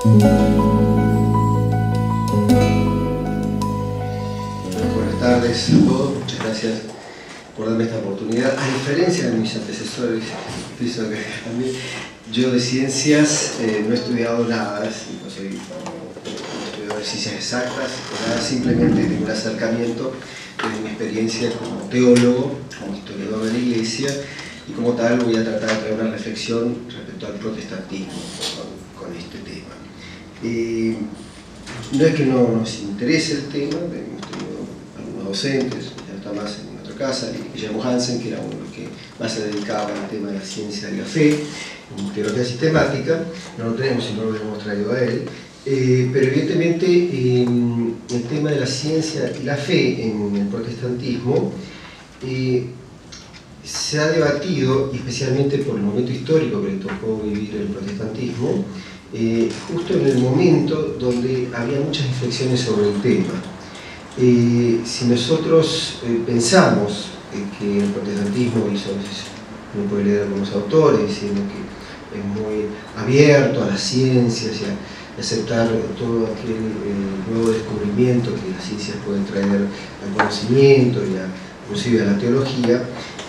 Buenas tardes a todos, muchas gracias por darme esta oportunidad. A diferencia de mis antecesores, pienso que también yo de ciencias no he estudiado nada, no soy estudiador de ciencias exactas, nada, simplemente tengo un acercamiento desde mi experiencia como teólogo, como historiador de la Iglesia, y como tal voy a tratar de traer una reflexión respecto al protestantismo con este tema. No es que no nos interese el tema, hemos tenido algunos docentes, ya está más en nuestra casa, Guillermo Hansen, que era uno de los que más se dedicaba al tema de la ciencia y la fe, en teología sistemática, no lo tenemos y no lo hemos traído a él, pero evidentemente el tema de la ciencia y la fe en el protestantismo se ha debatido, y especialmente por el momento histórico que le tocó vivir el protestantismo, justo en el momento donde había muchas reflexiones sobre el tema. Si nosotros pensamos que el protestantismo, y eso a veces uno puede leer algunos autores diciendo que es muy abierto a las ciencias y a aceptar todo aquel nuevo descubrimiento que las ciencias pueden traer al conocimiento y inclusive a la teología,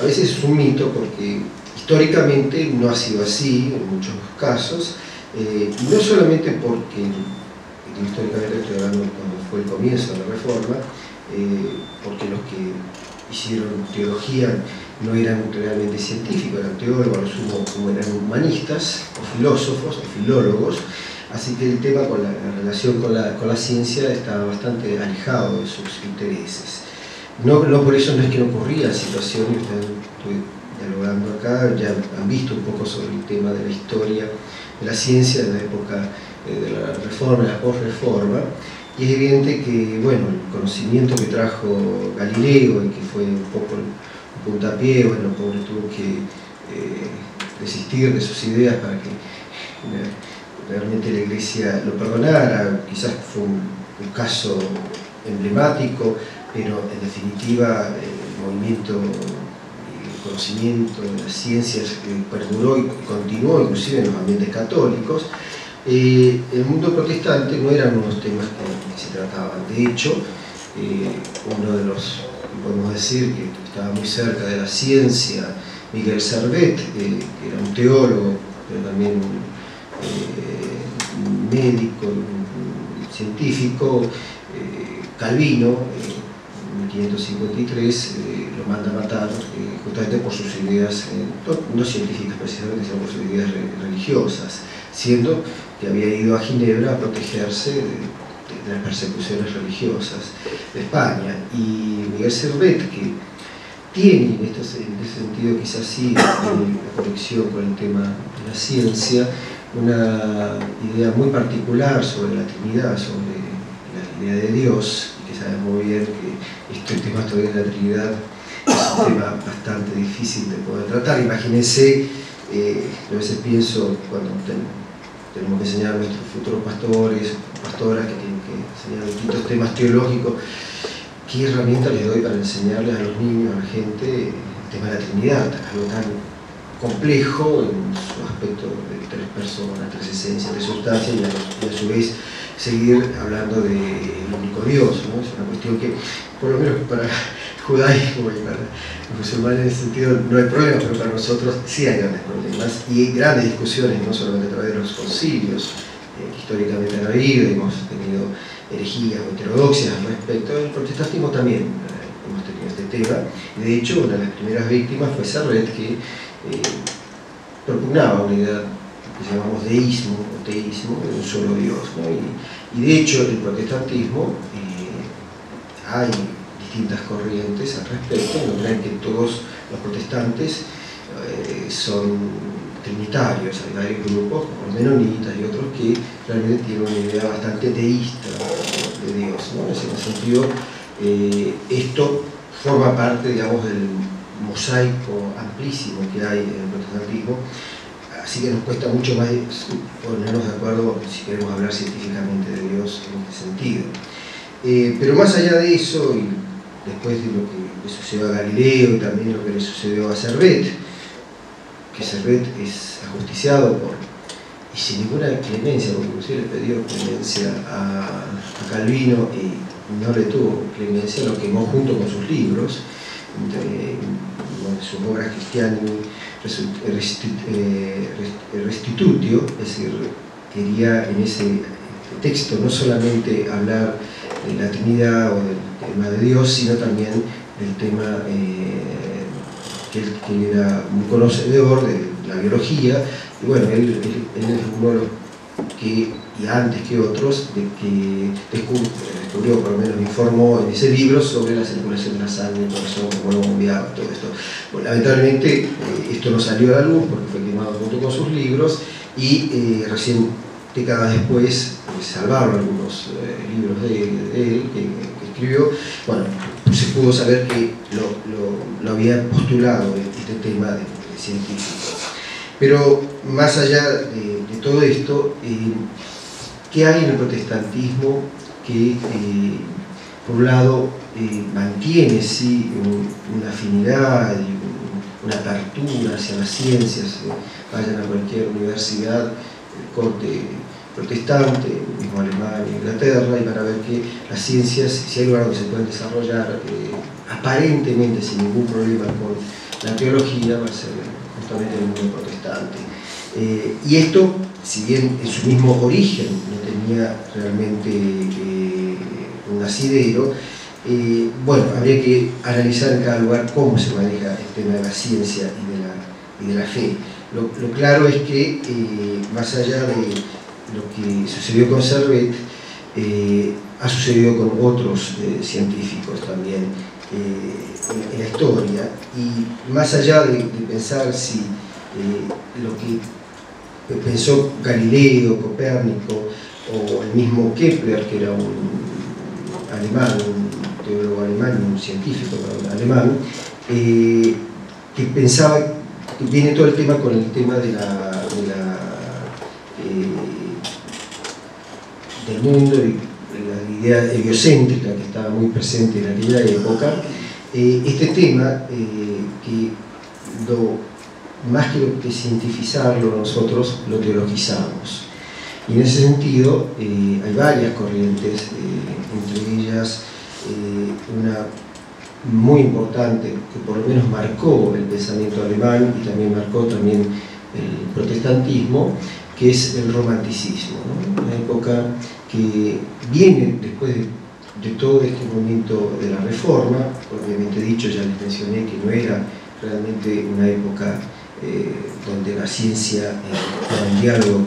a veces es un mito porque históricamente no ha sido así en muchos casos. Y no solamente porque, históricamente estoy hablando cuando fue el comienzo de la Reforma, porque los que hicieron teología no eran realmente científicos, eran teólogos, a lo sumo como eran humanistas, o filósofos, o filólogos, así que el tema con la relación con la ciencia estaba bastante alejado de sus intereses. No por eso no es que no ocurrían situaciones, estoy dialogando acá, ya han visto un poco sobre el tema de la historia de la ciencia de la época de la Reforma, de la post-Reforma, y es evidente que, bueno, el conocimiento que trajo Galileo y que fue un poco el puntapié, bueno, pobre tuvo que desistir de sus ideas para que realmente la Iglesia lo perdonara, quizás fue un caso emblemático, pero en definitiva el movimiento el conocimiento de las ciencias perduró y continuó inclusive en los ambientes católicos. El mundo protestante no eran unos temas que se trataban. De hecho, uno de los, podemos decir, que estaba muy cerca de la ciencia, Miguel Servet, que era un teólogo, pero también un médico, un científico, Calvino, en 1553, lo manda a matar justamente por sus ideas, no científicas precisamente, sino por sus ideas religiosas, siendo que había ido a Ginebra a protegerse de las persecuciones religiosas de España. Y Miguel Servet, que tiene en ese sentido quizás sí la conexión con el tema de la ciencia, una idea muy particular sobre la Trinidad, sobre la idea de Dios, y que sabemos muy bien que este tema todavía de la Trinidad es un tema bastante difícil de poder tratar. Imagínense, a veces pienso cuando tenemos que enseñar a nuestros futuros pastores, pastoras que tienen que enseñar distintos temas teológicos, ¿qué herramienta les doy para enseñarles a los niños, a la gente, el tema de la Trinidad? Algo tan complejo en su aspecto de tres personas, tres esencias, tres sustancias, y a su vez seguir hablando del único Dios, ¿no? Es una cuestión que, por lo menos para judaísmo y para los musulmanes en ese sentido no hay problemas, pero para nosotros sí hay grandes problemas y grandes discusiones, no solamente a través de los concilios que históricamente han habido, hemos tenido herejías o heterodoxias al respecto. El protestantismo también hemos tenido este tema, y de hecho una de las primeras víctimas fue Servet, que propugnaba una idea que llamamos deísmo o teísmo, de un solo Dios, ¿no? Y de hecho el protestantismo hay distintas corrientes al respecto, no crean que todos los protestantes son trinitarios, hay varios grupos, como los menonitas y otros, que realmente tienen una idea bastante teísta de Dios, ¿no? En ese sentido, esto forma parte, digamos, del mosaico amplísimo que hay en el protestantismo, así que nos cuesta mucho más ponernos de acuerdo si queremos hablar científicamente de Dios en este sentido. Pero más allá de eso, y después de lo que le sucedió a Galileo y también lo que le sucedió a Servet, que Servet es ajusticiado por y sin ninguna clemencia, porque inclusive le pidió clemencia a Calvino y no le tuvo clemencia, lo quemó junto con sus libros, sus obras Christiani Restitutio, es decir, quería en ese texto no solamente hablar de la Trinidad o del tema de Dios, sino también del tema que él era un conocedor de la biología, y bueno, él es uno de los que, y antes que otros, de que descubrió, por lo menos informó en ese libro sobre la circulación de la sangre, el corazón, cómo lo bombeaba, todo esto. Bueno, lamentablemente esto no salió a la luz porque fue quemado junto con sus libros, y recién décadas después se salvaron algunos libros de él que escribió. Bueno, se pudo saber que lo había postulado este tema de científico. Pero más allá de todo esto, ¿qué hay en el protestantismo que, por un lado, mantiene sí una afinidad y una apertura hacia las ciencias? Vayan a cualquier universidad, corte protestante, mismo Alemania, Inglaterra, y van a ver que las ciencias, si hay lugar donde se pueden desarrollar aparentemente sin ningún problema con la teología, va a ser justamente en el mundo protestante. Y esto, si bien en su mismo origen no tenía realmente un asidero, bueno, habría que analizar en cada lugar cómo se maneja el tema de la ciencia y de la fe. Lo claro es que, más allá de lo que sucedió con Servet, ha sucedido con otros científicos también en la historia, y más allá de pensar si lo que pensó Galileo, Copérnico o el mismo Kepler, que era un alemán, un teólogo alemán, un científico alemán, que pensaba que viene todo el tema con el tema del mundo y la idea heliocéntrica que estaba muy presente en aquella época. Este tema, que más que cientificarlo, nosotros lo teologizamos. Y en ese sentido hay varias corrientes, entre ellas una muy importante que por lo menos marcó el pensamiento alemán y también marcó también el protestantismo, que es el romanticismo, ¿no? Una época que viene después de todo este momento de la Reforma. Obviamente dicho, ya les mencioné que no era realmente una época donde la ciencia estaba en diálogo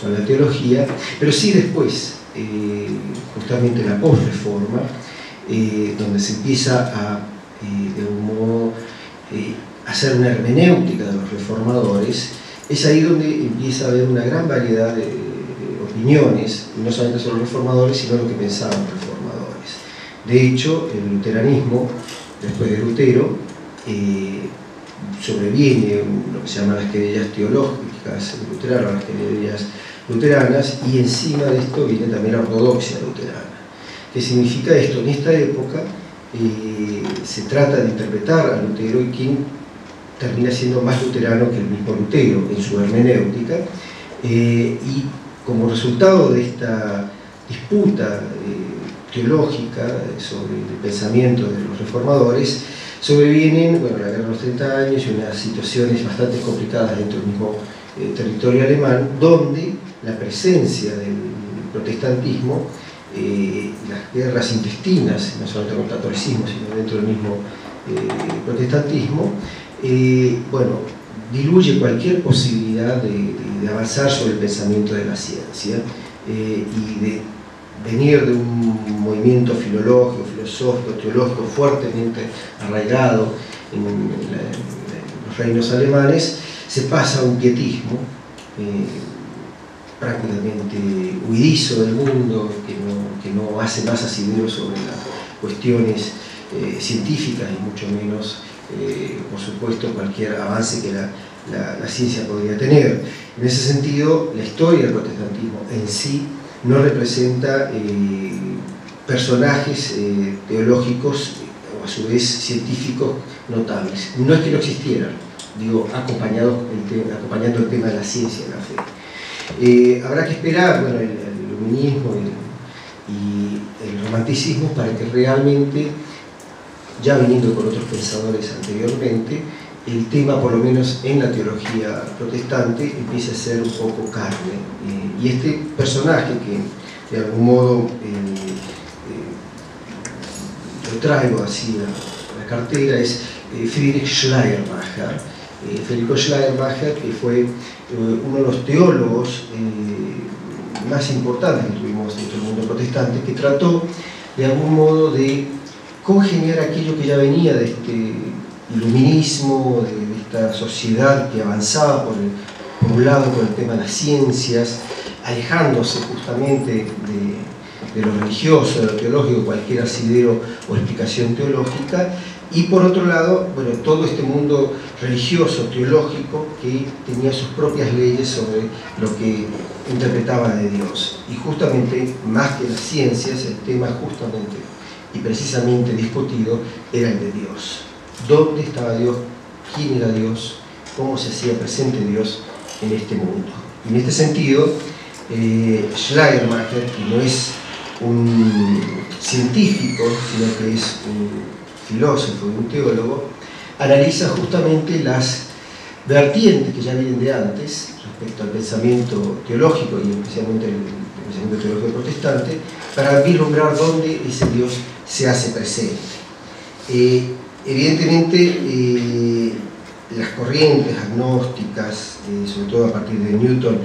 con la teología, pero sí después, justamente la posreforma, donde se empieza a, de un modo, hacer una hermenéutica de los reformadores. Es ahí donde empieza a haber una gran variedad de opiniones, no solamente sobre los reformadores, sino lo que pensaban los reformadores. De hecho, el luteranismo, después de Lutero, sobreviene lo que se llaman las querellas teológicas luteranas, las querellas luteranas, y encima de esto viene también la ortodoxia luterana. ¿Qué significa esto? En esta época se trata de interpretar a Lutero, y quien termina siendo más luterano que el mismo Lutero en su hermenéutica, y como resultado de esta disputa teológica sobre el pensamiento de los reformadores, sobrevienen, bueno, la guerra de los 30 años y unas situaciones bastante complicadas dentro del mismo territorio alemán, donde la presencia del protestantismo, las guerras intestinas, no solamente con el catolicismo, sino dentro del mismo protestantismo, bueno, diluye cualquier posibilidad de avanzar sobre el pensamiento de la ciencia, y de venir de un movimiento filológico, filosófico, teológico fuertemente arraigado en los reinos alemanes, se pasa a un pietismo prácticamente huidizo del mundo, que no hace más asidero sobre las cuestiones científicas, y mucho menos, por supuesto, cualquier avance que la ciencia podría tener. En ese sentido, la historia del protestantismo en sí no representa personajes teológicos o a su vez científicos notables. No es que no existieran, digo, acompañando el tema de la ciencia y la fe. Habrá que esperar, bueno, el iluminismo y el romanticismo para que realmente, ya viniendo con otros pensadores anteriormente, el tema, por lo menos en la teología protestante, empiece a ser un poco carne. Y este personaje que de algún modo lo traigo así a la cartera es Friedrich Schleiermacher. Federico Schleiermacher, que fue uno de los teólogos más importantes que tuvimos dentro del mundo protestante, que trató de algún modo de congeniar aquello que ya venía de este iluminismo, de esta sociedad que avanzaba por un lado con el tema de las ciencias, alejándose justamente de lo religioso, de lo teológico, cualquier asidero o explicación teológica, y por otro lado, bueno, todo este mundo religioso, teológico, que tenía sus propias leyes sobre lo que interpretaba de Dios. Y justamente, más que las ciencias, el tema justamente y precisamente discutido era el de Dios. ¿Dónde estaba Dios? ¿Quién era Dios? ¿Cómo se hacía presente Dios en este mundo? Y en este sentido, Schleiermacher, que no es un científico, sino que es un filósofo y un teólogo, analiza justamente las vertientes que ya vienen de antes respecto al pensamiento teológico y especialmente el pensamiento teológico protestante, para vislumbrar dónde ese Dios se hace presente. Evidentemente, las corrientes agnósticas, sobre todo a partir de Newton,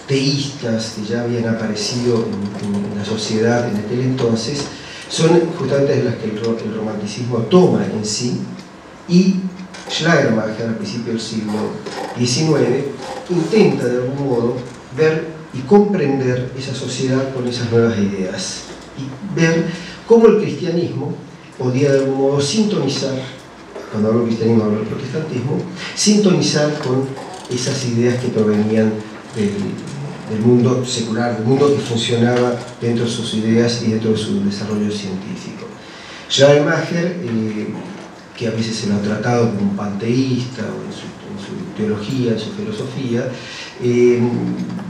teístas que ya habían aparecido en la sociedad en aquel entonces, son justamente las que el romanticismo toma en sí, y Schleiermacher, al principio del siglo XIX, intenta de algún modo ver y comprender esa sociedad con esas nuevas ideas, y ver cómo el cristianismo podía de algún modo sintonizar, cuando hablo de cristianismo hablo del protestantismo, sintonizar con esas ideas que provenían del mundo secular, del mundo que funcionaba dentro de sus ideas y dentro de su desarrollo científico. Schleiermacher, que a veces se lo ha tratado como un panteísta o en su teología, en su filosofía,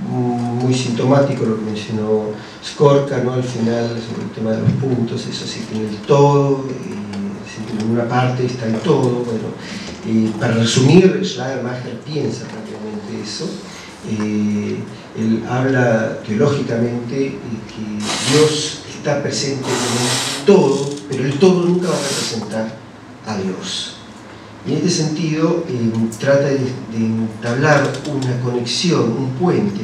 muy sintomático lo que mencionó Skorka, ¿no? Al final, sobre el tema de los puntos, eso sí tiene el todo, en una parte está el todo. Bueno, para resumir, Schleiermacher piensa prácticamente eso. Él habla teológicamente que Dios está presente en el todo, pero el todo nunca va a representar a Dios. Y en este sentido trata de entablar una conexión, un puente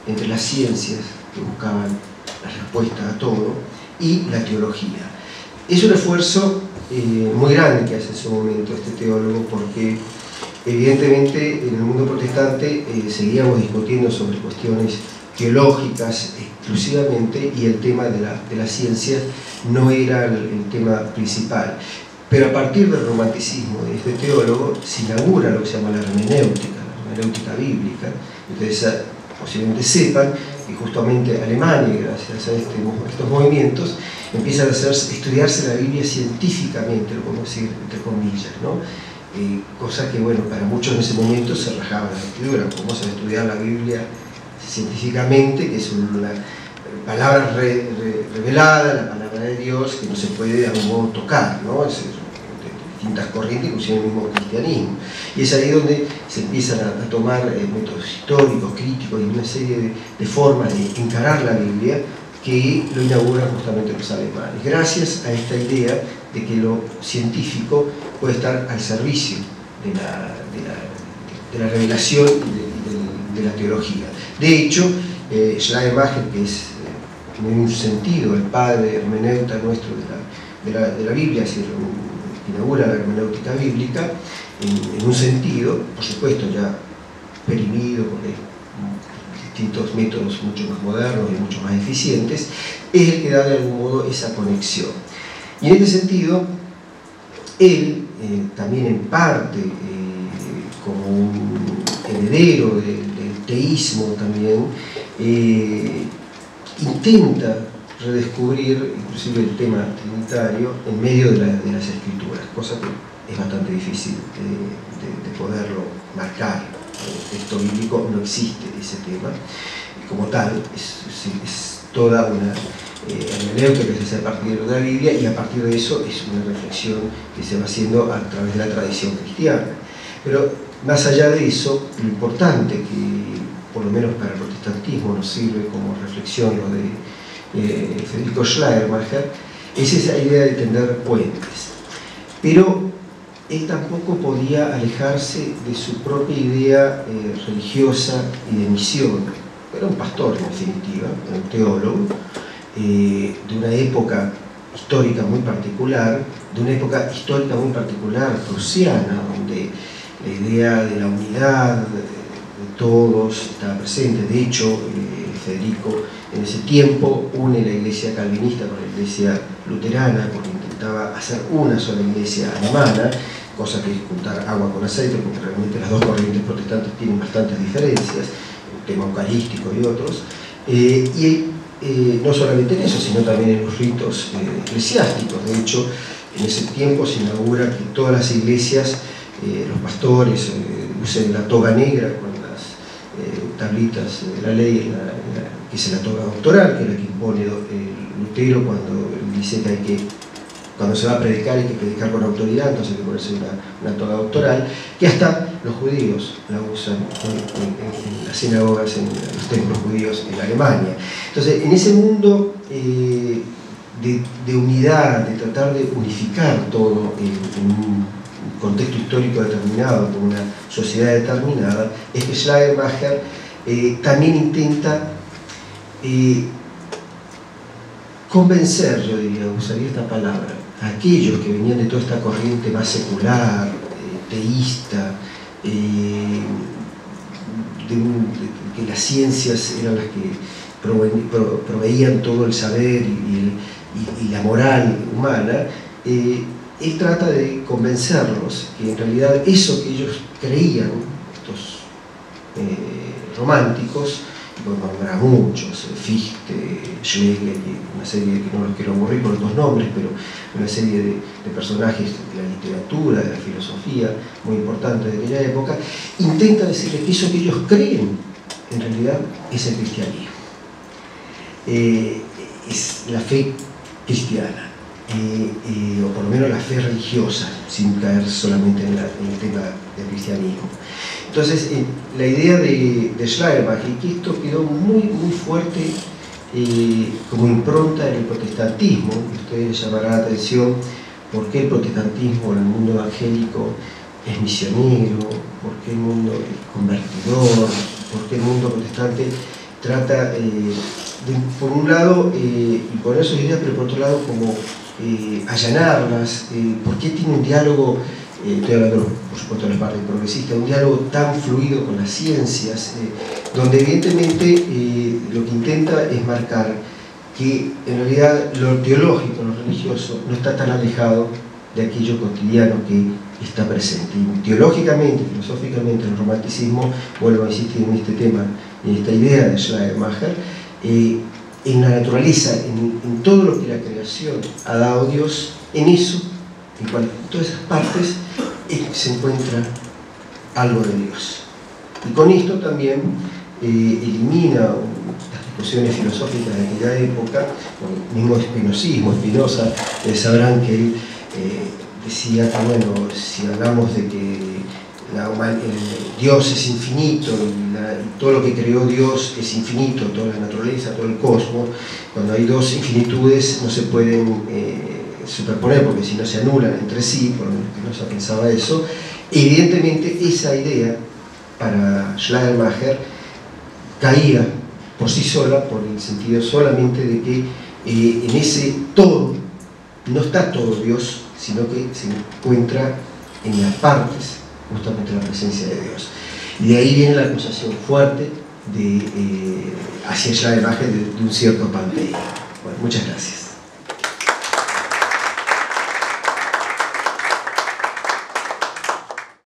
entre las ciencias que buscaban la respuesta a todo y la teología. Es un esfuerzo muy grande que hace en su momento este teólogo, porque evidentemente en el mundo protestante seguíamos discutiendo sobre cuestiones teológicas exclusivamente, y el tema de la ciencia no era el tema principal. Pero a partir del romanticismo de este teólogo se inaugura lo que se llama la hermenéutica bíblica. Entonces, posiblemente sepan que justamente Alemania, gracias a estos movimientos, empieza a estudiarse la Biblia científicamente, lo podemos decir entre comillas, ¿no? Cosa que, bueno, para muchos en ese momento se rajaba la vestidura. ¿Cómo se va a estudiar la Biblia científicamente, que es una palabra revelada, la palabra de Dios, que no se puede de algún modo tocar, ¿no? Es distintas corrientes, inclusive el mismo cristianismo. Y es ahí donde se empiezan a tomar métodos históricos, críticos y una serie de formas de encarar la Biblia, que lo inauguran justamente los alemanes, gracias a esta idea de que lo científico puede estar al servicio de la revelación y de la teología. De hecho, Schleiermacher, que es en un sentido el padre hermeneuta nuestro de la Biblia, es decir, inaugura la hermenéutica bíblica, en un sentido, por supuesto ya perimido por distintos métodos mucho más modernos y mucho más eficientes, es el que da de algún modo esa conexión. Y en este sentido, él, también en parte, como un heredero del teísmo también, intenta redescubrir inclusive el tema trinitario en medio de las escrituras, cosa que es bastante difícil de poderlo marcar texto bíblico no existe ese tema como tal, es toda una hermenéutica que se hace a partir de la Biblia, y a partir de eso es una reflexión que se va haciendo a través de la tradición cristiana. Pero más allá de eso, lo importante que, por lo menos para el protestantismo, nos sirve como reflexión lo de Federico Schleiermacher, es esa idea de tender puentes. Pero él tampoco podía alejarse de su propia idea religiosa y de misión. Era un pastor, en definitiva, un teólogo, de una época histórica muy particular, prusiana, donde la idea de la unidad de todos estaba presente. De hecho, Federico en ese tiempo une la iglesia calvinista con la iglesia luterana, porque intentaba hacer una sola iglesia alemana, cosa que es juntar agua con aceite, porque realmente las dos corrientes protestantes tienen bastantes diferencias, el tema eucarístico y otros, no solamente en eso, sino también en los ritos eclesiásticos. De hecho, en ese tiempo se inaugura que todas las iglesias, los pastores usen la toga negra con las tablitas de la ley, que es la toga doctoral, que es la que impone Lutero cuando dice que cuando se va a predicar hay que predicar con autoridad, entonces hay que ponerse una toga doctoral, que hasta los judíos la usan en las sinagogas, en los templos judíos en Alemania. Entonces, en ese mundo de unidad, de tratar de unificar todo en un contexto histórico determinado, con una sociedad determinada, es que Schleiermacher también intenta convencer, yo diría, usaría esta palabra, a aquellos que venían de toda esta corriente más secular, teísta, que las ciencias eran las que proveían todo el saber y la moral humana. Él trata de convencerlos que en realidad eso que ellos creían, estos románticos, nombrar a muchos, Fichte, Schlegel, y una serie que no los quiero aburrir por los nombres, pero una serie de personajes de la literatura, de la filosofía, muy importantes de aquella época, intenta decirles que eso que ellos creen, en realidad, es el cristianismo. Es la fe cristiana, o por lo menos la fe religiosa, sin caer solamente en el tema del cristianismo. Entonces, la idea de Schleiermacher, y que esto quedó muy fuerte como impronta en el protestantismo, y ustedes les llamará la atención por qué el protestantismo en el mundo evangélico es misionero, por qué el mundo es convertidor, por qué el mundo protestante trata por un lado imponer sus ideas, pero por otro lado como allanarlas, por qué tiene un diálogo, estoy hablando por supuesto de la parte progresista, un diálogo tan fluido con las ciencias, donde evidentemente lo que intenta es marcar que en realidad lo teológico, lo religioso, no está tan alejado de aquello cotidiano que está presente. Y teológicamente, filosóficamente, el romanticismo, vuelvo a insistir en este tema, en esta idea de Schleiermacher, en la naturaleza, en todo lo que la creación ha dado Dios, en eso, en todas esas partes, se encuentra algo de Dios. Y con esto también elimina las discusiones filosóficas de aquella época, el mismo espinosismo. Spinoza, sabrán que él decía que, bueno, si hablamos de que Dios es infinito y todo lo que creó Dios es infinito, toda la naturaleza, todo el cosmos, cuando hay dos infinitudes no se pueden superponer porque si no se anulan entre sí, por lo menos Spinoza pensaba eso. Evidentemente esa idea para Schleiermacher caía por sí sola, por el sentido solamente de que en ese todo no está todo Dios, sino que se encuentra en las partes justamente la presencia de Dios. Y de ahí viene la acusación fuerte hacia Schleiermacher de un cierto panteísmo. Bueno, muchas gracias.